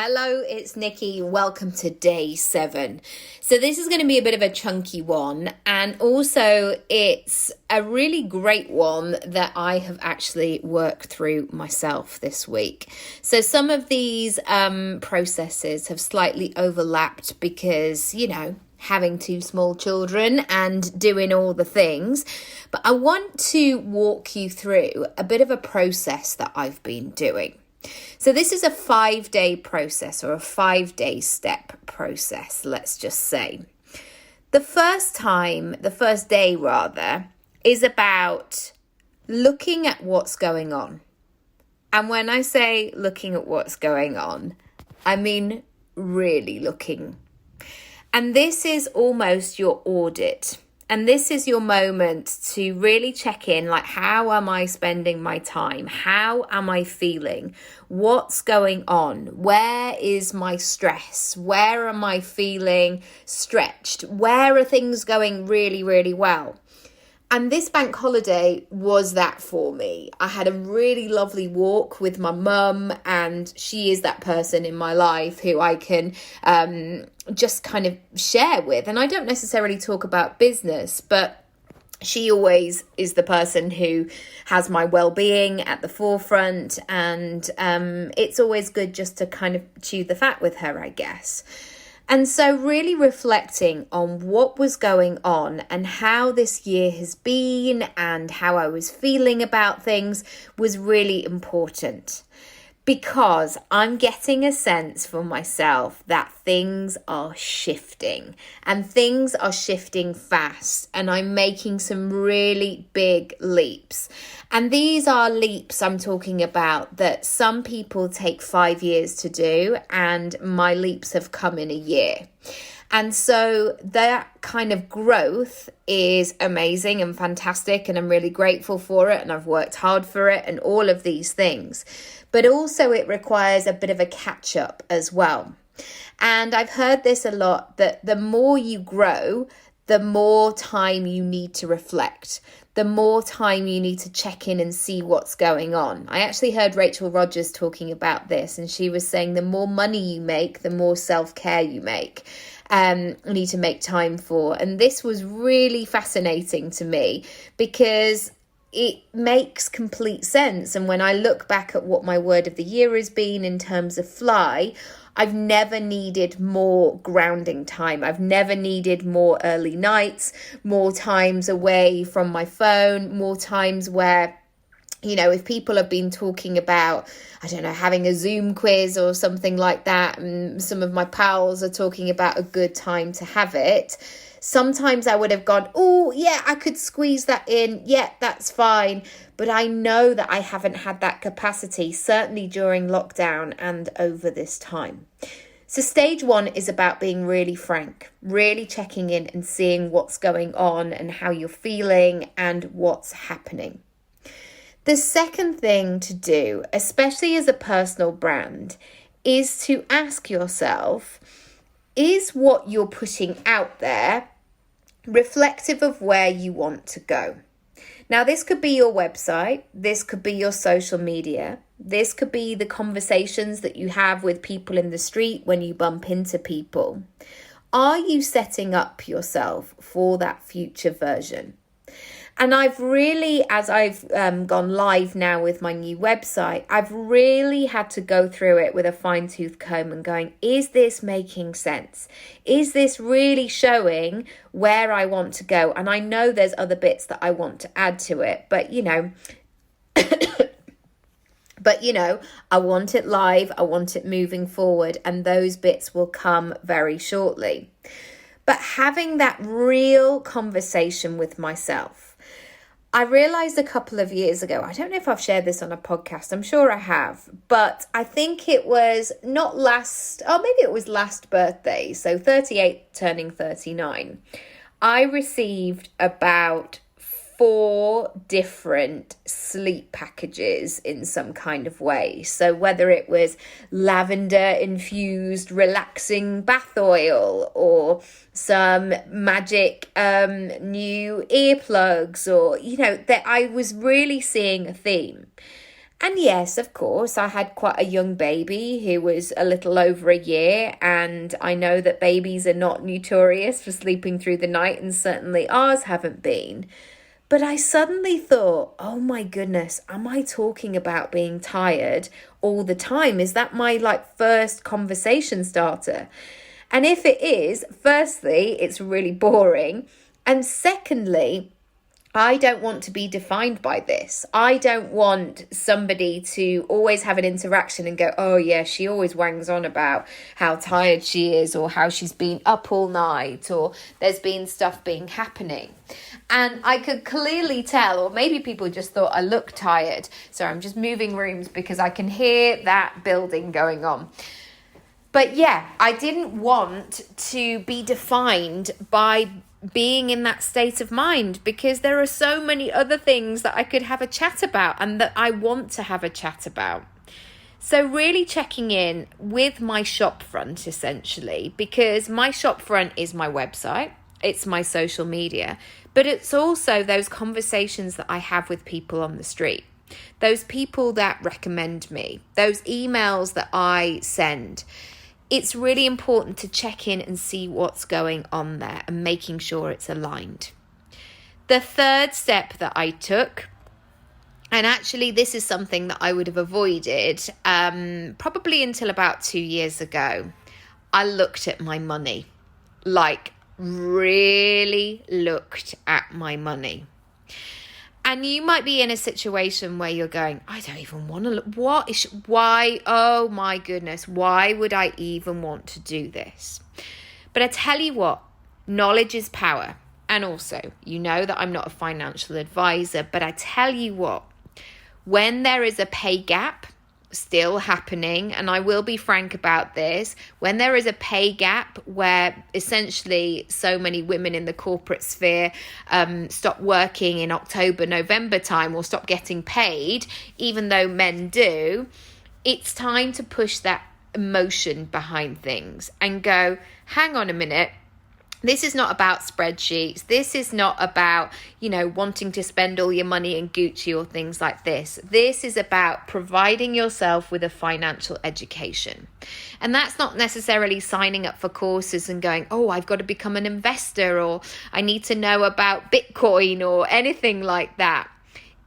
Hello, it's Nikki. Welcome to day 7. So this is going to be a bit of a chunky one, and also it's a really great one that I have actually worked through myself this week. So some of these processes have slightly overlapped because, having 2 small children and doing all the things. But I want to walk you through a bit of a process that I've been doing. So this is a 5-day process, or a 5-day step process, let's just say. The first day is about looking at what's going on. And when I say looking at what's going on, I mean really looking. And this is almost your audit. And this is your moment to really check in, like, how am I spending my time? How am I feeling? What's going on? Where is my stress? Where am I feeling stretched? Where are things going really, really well? And this bank holiday was that for me. I had a really lovely walk with my mum, and she is that person in my life who I can just kind of share with. And I don't necessarily talk about business, but she always is the person who has my well-being at the forefront. And it's always good just to kind of chew the fat with her, I guess. And so really reflecting on what was going on and how this year has been and how I was feeling about things was really important, because I'm getting a sense for myself that things are shifting, and things are shifting fast, and I'm making some really big leaps. And these are leaps I'm talking about that some people take 5 years to do, and my leaps have come in a year. And so that kind of growth is amazing and fantastic, and I'm really grateful for it, and I've worked hard for it and all of these things. But also it requires a bit of a catch up as well. And I've heard this a lot, that the more you grow, the more time you need to reflect, the more time you need to check in and see what's going on. I actually heard Rachel Rodgers talking about this, and she was saying the more money you make, the more self-care you need to make time for. And this was really fascinating to me, because it makes complete sense. And when I look back at what my word of the year has been in terms of fly, I've never needed more grounding time. I've never needed more early nights, more times away from my phone, more times where, if people have been talking about, having a Zoom quiz or something like that, and some of my pals are talking about a good time to have it, sometimes I would have gone, oh, yeah, I could squeeze that in. Yeah, that's fine. But I know that I haven't had that capacity, certainly during lockdown and over this time. So stage 1 is about being really frank, really checking in and seeing what's going on and how you're feeling and what's happening. The second thing to do, especially as a personal brand, is to ask yourself, is what you're putting out there reflective of where you want to go? Now, this could be your website, this could be your social media, this could be the conversations that you have with people in the street when you bump into people. Are you setting up yourself for that future version? And I've really, as I've gone live now with my new website, I've really had to go through it with a fine-tooth comb and going, is this making sense? Is this really showing where I want to go? And I know there's other bits that I want to add to it, but I want it live, I want it moving forward, and those bits will come very shortly. But having that real conversation with myself, I realized a couple of years ago, I don't know if I've shared this on a podcast, I'm sure I have, but I think it was maybe it was last birthday, so 38 turning 39. I received about 4 different sleep packages in some kind of way. So whether it was lavender infused relaxing bath oil, or some magic new earplugs, or that I was really seeing a theme. And yes, of course, I had quite a young baby who was a little over a year, and I know that babies are not notorious for sleeping through the night, and certainly ours haven't been. But I suddenly thought, oh my goodness, am I talking about being tired all the time? Is that my first conversation starter? And if it is, firstly, it's really boring. And secondly, I don't want to be defined by this. I don't want somebody to always have an interaction and go, oh yeah, she always wangs on about how tired she is, or how she's been up all night, or there's been stuff happening. And I could clearly tell, or maybe people just thought I looked tired. So I'm just moving rooms because I can hear that building going on. But yeah, I didn't want to be defined by being in that state of mind, because there are so many other things that I could have a chat about and that I want to have a chat about. So really checking in with my shop front, essentially, because my shop front is my website, it's my social media, but it's also those conversations that I have with people on the street, those people that recommend me, those emails that I send. It's really important to check in and see what's going on there and making sure it's aligned. The third step that I took, and actually this is something that I would have avoided probably until about 2 years ago, I looked at my money, really looked at my money. And you might be in a situation where you're going, I don't even want to look. Why? Oh my goodness. Why would I even want to do this? But I tell you what, knowledge is power. And also, you know that I'm not a financial advisor, but I tell you what, when there is a pay gap still happening, and I will be frank about this, when there is a pay gap where essentially so many women in the corporate sphere stop working in October, November time, or stop getting paid, even though men do, it's time to push that emotion behind things and go, hang on a minute. This is not about spreadsheets. This is not about, wanting to spend all your money in Gucci or things like this. This is about providing yourself with a financial education. And that's not necessarily signing up for courses and going, oh, I've got to become an investor, or I need to know about Bitcoin or anything like that.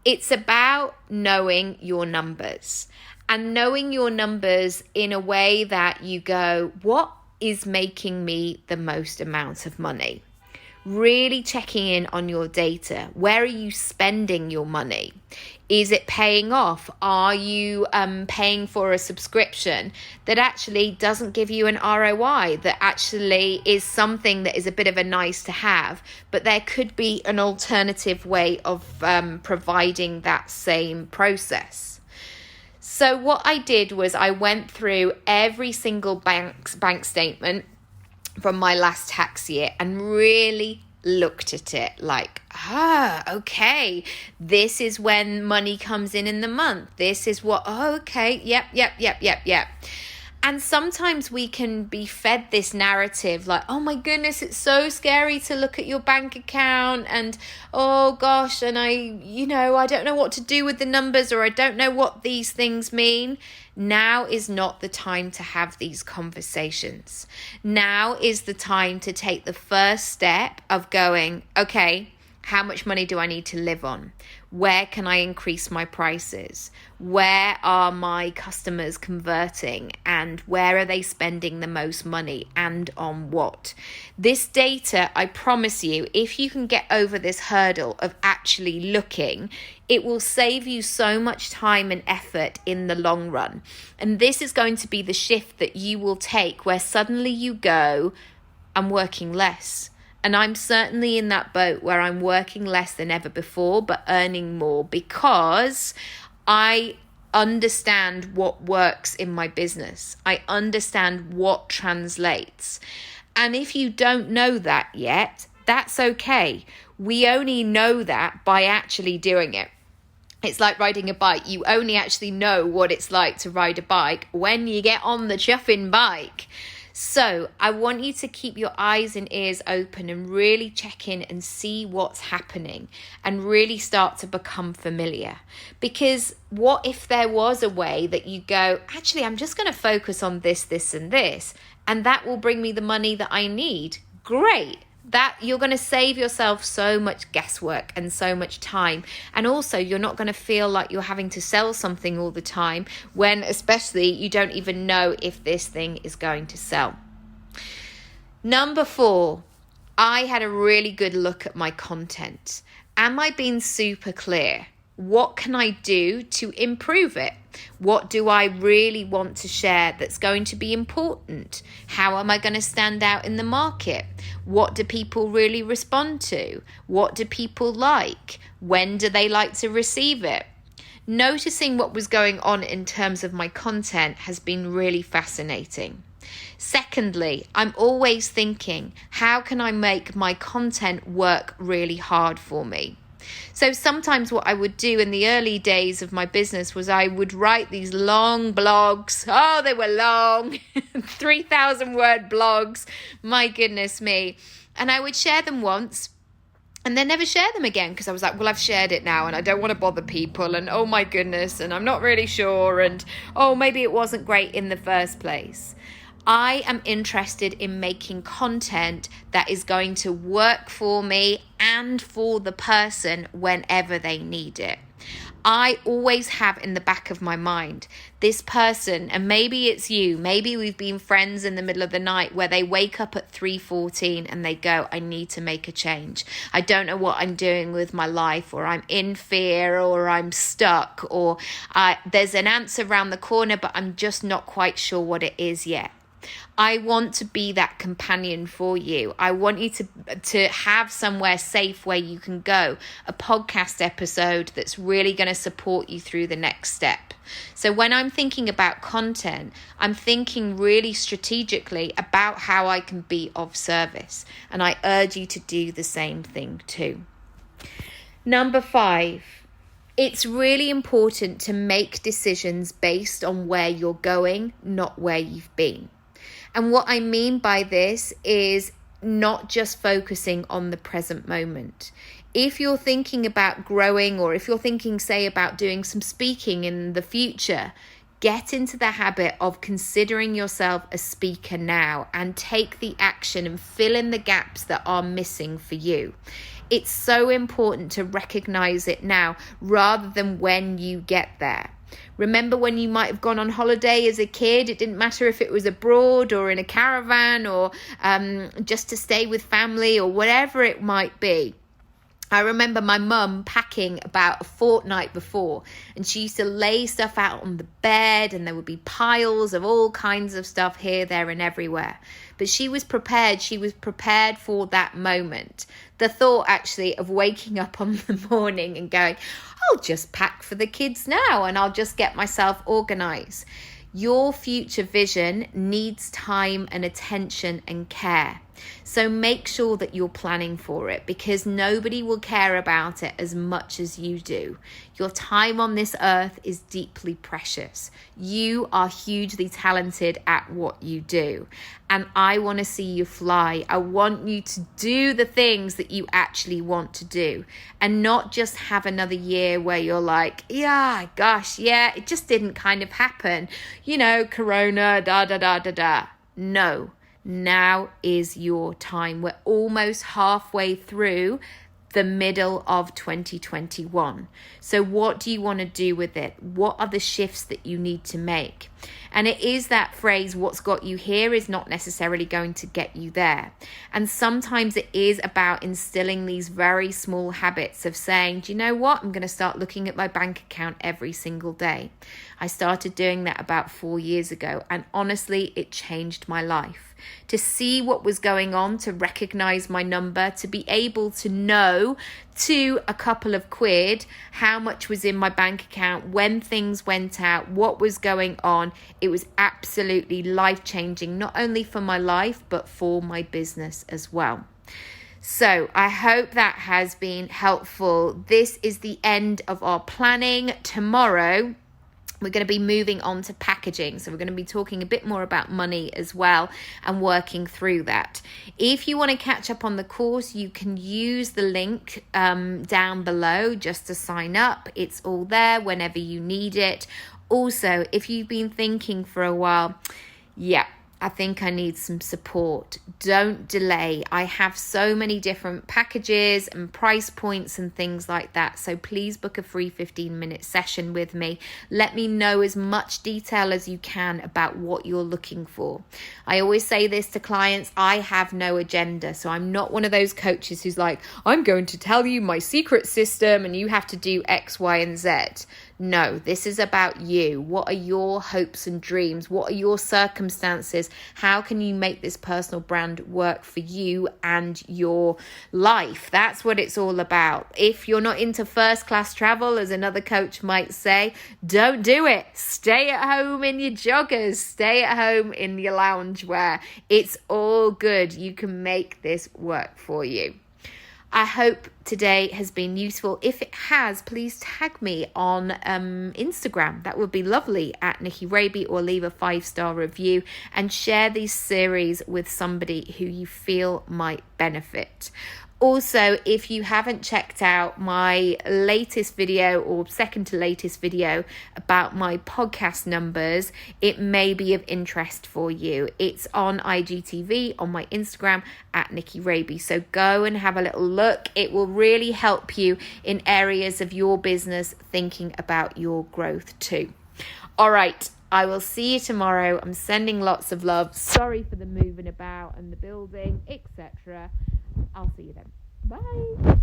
It's about knowing your numbers, and knowing your numbers in a way that you go, what is making me the most amount of money? Really checking in on your data. Where are you spending your money? Is it paying off? Are you paying for a subscription that actually doesn't give you an ROI, that actually is something that is a bit of a nice to have, but there could be an alternative way of providing that same process? So what I did was I went through every single bank statement from my last tax year and really looked at it okay, this is when money comes in the month. This is what, yep. And sometimes we can be fed this narrative oh my goodness, it's so scary to look at your bank account, and oh gosh, and I don't know what to do with the numbers, or I don't know what these things mean. Now is not the time to have these conversations. Now is the time to take the first step of going, okay, how much money do I need to live on? Where can I increase my prices? Where are my customers converting? And where are they spending the most money, and on what? This data, I promise you, if you can get over this hurdle of actually looking, it will save you so much time and effort in the long run. And this is going to be the shift that you will take, where suddenly you go, I'm working less. And I'm certainly in that boat where I'm working less than ever before, but earning more, because I understand what works in my business. I understand what translates. And if you don't know that yet, that's okay. We only know that by actually doing it. It's like riding a bike. You only actually know what it's like to ride a bike when you get on the chuffing bike. So I want you to keep your eyes and ears open and really check in and see what's happening and really start to become familiar. Because what if there was a way that you go, actually, I'm just going to focus on this, this, and this, and that will bring me the money that I need? Great. That you're going to save yourself so much guesswork and so much time. And also you're not going to feel like you're having to sell something all the time when especially you don't even know if this thing is going to sell. Number 4, I had a really good look at my content. Am I being super clear? What can I do to improve it? What do I really want to share that's going to be important? How am I going to stand out in the market? What do people really respond to? What do people like? When do they like to receive it? Noticing what was going on in terms of my content has been really fascinating. Secondly, I'm always thinking, how can I make my content work really hard for me? So sometimes what I would do in the early days of my business was I would write these long blogs. Oh, they were long, 3,000 word blogs. My goodness me. And I would share them once and then never share them again because I was like, well, I've shared it now and I don't want to bother people. And oh my goodness, and I'm not really sure. And oh, maybe it wasn't great in the first place. I am interested in making content that is going to work for me and for the person whenever they need it. I always have in the back of my mind this person, and maybe it's you, maybe we've been friends in the middle of the night where they wake up at 3:14 and they go, I need to make a change. I don't know what I'm doing with my life, or I'm in fear, or I'm stuck, or there's an answer around the corner, but I'm just not quite sure what it is yet. I want to be that companion for you. I want you to have somewhere safe where you can go, a podcast episode that's really going to support you through the next step. So when I'm thinking about content, I'm thinking really strategically about how I can be of service. And I urge you to do the same thing too. Number 5. It's really important to make decisions based on where you're going, not where you've been. And what I mean by this is not just focusing on the present moment. If you're thinking about growing, or if you're thinking, say, about doing some speaking in the future, get into the habit of considering yourself a speaker now and take the action and fill in the gaps that are missing for you. It's so important to recognize it now rather than when you get there. Remember when you might have gone on holiday as a kid? It didn't matter if it was abroad or in a caravan or just to stay with family or whatever it might be. I remember my mum packing about a fortnight before, and she used to lay stuff out on the bed, and there would be piles of all kinds of stuff here, there, and everywhere. But she was prepared. She was prepared for that moment. The thought actually of waking up on the morning and going, I'll just pack for the kids now and I'll just get myself organized. Your future vision needs time and attention and care. So make sure that you're planning for it, because nobody will care about it as much as you do. Your time on this earth is deeply precious. You are hugely talented at what you do. And I want to see you fly. I want you to do the things that you actually want to do, and not just have another year where you're like, yeah, gosh, yeah, it just didn't kind of happen. You know, Corona, da, da, da, da, da. No. Now is your time. We're almost halfway through the middle of 2021. So what do you want to do with it? What are the shifts that you need to make? And it is that phrase, what's got you here is not necessarily going to get you there. And sometimes it is about instilling these very small habits of saying, do you know what? I'm going to start looking at my bank account every single day. I started doing that about 4 years ago, and honestly, it changed my life. To see what was going on, to recognize my number, to be able to know to a couple of quid how much was in my bank account, when things went out, what was going on. It was absolutely life-changing, not only for my life, but for my business as well. So I hope that has been helpful. This is the end of our planning. Tomorrow, We're going to be moving on to packaging. So we're going to be talking a bit more about money as well and working through that. If you want to catch up on the course, you can use the link down below just to sign up. It's all there whenever you need it. Also, if you've been thinking for a while, I think I need some support, don't delay. I have so many different packages and price points and things like that. So please book a free 15-minute session with me. Let me know as much detail as you can about what you're looking for. I always say this to clients, I have no agenda. So I'm not one of those coaches who's like, I'm going to tell you my secret system and you have to do X, Y, and Z. No, this is about you. What are your hopes and dreams? What are your circumstances? How can you make this personal brand work for you and your life? That's what it's all about. If you're not into first class travel, as another coach might say, don't do it. Stay at home in your joggers. Stay at home in your loungewear. It's all good. You can make this work for you. I hope today has been useful. If it has, please tag me on Instagram. That would be lovely, at Nikki Raby, or leave a 5-star review and share this series with somebody who you feel might benefit. Also, if you haven't checked out my latest video or second to latest video about my podcast numbers, it may be of interest for you. It's on IGTV, on my Instagram, at Nikki Raby. So go and have a little look. It will really help you in areas of your business thinking about your growth too. All right. I will see you tomorrow. I'm sending lots of love. Sorry for the moving about and the building, etc. I'll see you then. Bye.